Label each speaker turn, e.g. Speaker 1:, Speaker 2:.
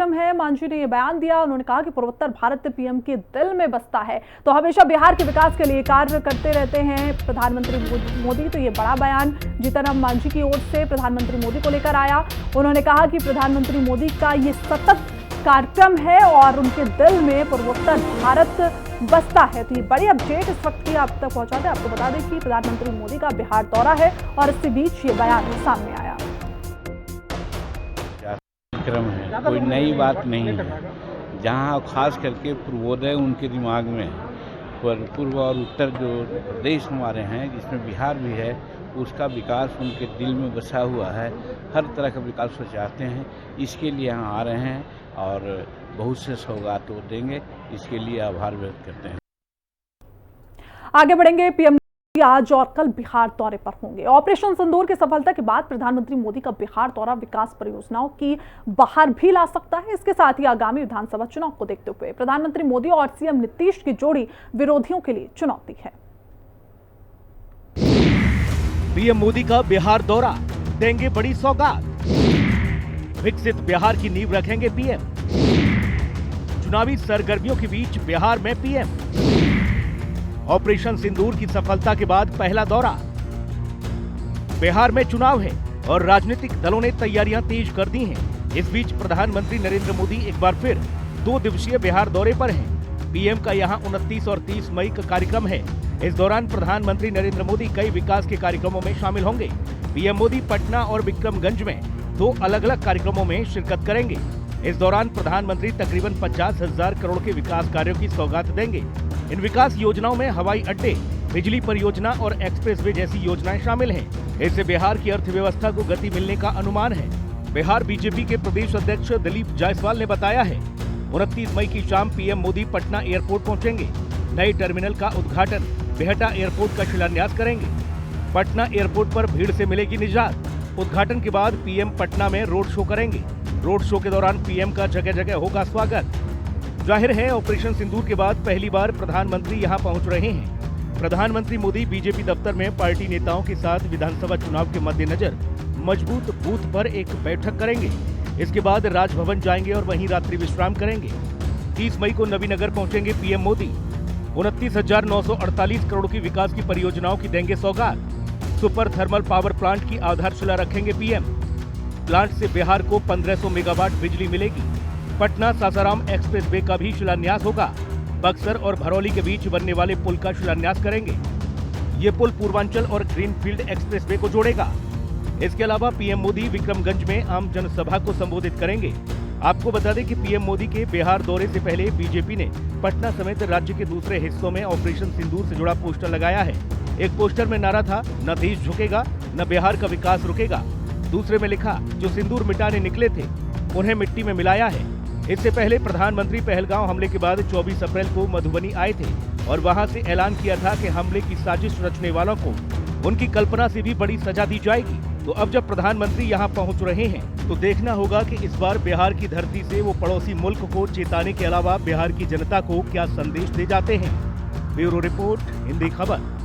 Speaker 1: कार्यक्रम है। मांझी ने यह बयान दिया। उन्होंने कहा कि पूर्वोत्तर भारत पीएम के दिल में बसता है, तो हमेशा बिहार के विकास के लिए कार्य करते रहते हैं प्रधानमंत्री मोदी। तो ये बड़ा बयान जीतन मांझी की ओर से प्रधानमंत्री मोदी को लेकर आया। उन्होंने कहा कि प्रधानमंत्री मोदी का ये सतत कार्यक्रम है और उनके दिल में पूर्वोत्तर भारत बसता है। तो ये बड़ी अपडेट इस वक्त की आप तक पहुंचाते हैं। आपको बता दें कि प्रधानमंत्री मोदी का बिहार दौरा है और इसी बीच ये बयान सामने आया।
Speaker 2: कार्यक्रम है, कोई नई बात नहीं है। जहां खास करके पूर्वोदय उनके दिमाग में है, पर पूर्व और उत्तर जो प्रदेश हमारे हैं जिसमें बिहार भी है, उसका विकास उनके दिल में बसा हुआ है। हर तरह का विकास वो चाहते हैं, इसके लिए यहाँ आ रहे हैं और बहुत से सौगात वो देंगे। इसके लिए आभार व्यक्त करते हैं।
Speaker 1: आगे बढ़ेंगे। पीएम आज और कल बिहार दौरे पर होंगे। ऑपरेशन सिंदूर की सफलता के बाद प्रधानमंत्री मोदी का बिहार दौरा विकास परियोजनाओं की बाहर भी ला सकता है। इसके साथ ही आगामी विधानसभा चुनाव को देखते हुए प्रधानमंत्री मोदी और सीएम नीतीश की जोड़ी विरोधियों के लिए चुनौती है।
Speaker 3: पीएम मोदी का बिहार दौरा, देंगे बड़ी सौगात, विकसित बिहार की नींव रखेंगे पीएम। चुनावी सरगर्मियों के बीच बिहार में पीएम। ऑपरेशन सिंदूर की सफलता के बाद पहला दौरा। बिहार में चुनाव है और राजनीतिक दलों ने तैयारियां तेज कर दी हैं। इस बीच प्रधानमंत्री नरेंद्र मोदी एक बार फिर 2 दिवसीय बिहार दौरे पर हैं। पीएम का यहां 29 और 30 मई का कार्यक्रम है। इस दौरान प्रधानमंत्री नरेंद्र मोदी कई विकास के कार्यक्रमों में शामिल होंगे। पीएम मोदी पटना और विक्रमगंज में 2 अलग-अलग कार्यक्रमों में शिरकत करेंगे। इस दौरान प्रधानमंत्री तकरीबन 50,000 करोड़ के विकास कार्यों की सौगात देंगे। इन विकास योजनाओं में हवाई अड्डे, बिजली परियोजना और एक्सप्रेसवे जैसी योजनाएं शामिल हैं। इससे बिहार की अर्थव्यवस्था को गति मिलने का अनुमान है। बिहार बीजेपी के प्रदेश अध्यक्ष दिलीप जायसवाल ने बताया है, 29 मई की शाम पीएम मोदी पटना एयरपोर्ट पहुंचेंगे। नए टर्मिनल का उद्घाटन, बिहटा एयरपोर्ट का शिलान्यास करेंगे। पटना एयरपोर्ट पर भीड़ से मिलेगी निजात। उद्घाटन के बाद पीएम पटना में रोड शो करेंगे। रोड शो के दौरान पीएम का जगह जगह होगा स्वागत। जाहिर है, ऑपरेशन सिंदूर के बाद पहली बार प्रधानमंत्री यहां पहुंच रहे हैं। प्रधानमंत्री मोदी बीजेपी दफ्तर में पार्टी नेताओं के साथ विधानसभा चुनाव के मद्देनजर मजबूत बूथ पर एक बैठक करेंगे। इसके बाद राजभवन जाएंगे और वहीं रात्रि विश्राम करेंगे। 30 मई को नवीनगर पहुंचेंगे पीएम मोदी। 29,948 करोड़ की विकास की परियोजनाओं की देंगे सौगात। सुपर थर्मल पावर प्लांट की आधारशिला रखेंगे पीएम। प्लांट से बिहार को 1500 मेगावाट बिजली मिलेगी। पटना सासाराम एक्सप्रेसवे का भी शिलान्यास होगा। बक्सर और भरौली के बीच बनने वाले पुल का शिलान्यास करेंगे। ये पुल पूर्वांचल और ग्रीनफील्ड एक्सप्रेसवे को जोड़ेगा। इसके अलावा पीएम मोदी विक्रमगंज में आम जनसभा को संबोधित करेंगे। आपको बता दें कि पीएम मोदी के बिहार दौरे से पहले बीजेपी ने पटना समेत राज्य के दूसरे हिस्सों में ऑपरेशन सिंदूर से जुड़ा पोस्टर लगाया है। एक पोस्टर में नारा था, न देश झुकेगा, न बिहार का विकास रुकेगा। दूसरे में लिखा, जो सिंदूर मिटाने निकले थे उन्हें मिट्टी में मिलाया है। इससे पहले प्रधानमंत्री पहलगांव हमले के बाद 24 अप्रैल को मधुबनी आए थे और वहां से ऐलान किया था कि हमले की साजिश रचने वालों को उनकी कल्पना से भी बड़ी सजा दी जाएगी। तो अब जब प्रधानमंत्री यहां पहुंच रहे हैं तो देखना होगा कि इस बार बिहार की धरती से वो पड़ोसी मुल्क को चेताने के अलावा बिहार की जनता को क्या संदेश दे जाते हैं। ब्यूरो रिपोर्ट, हिंदी खबर।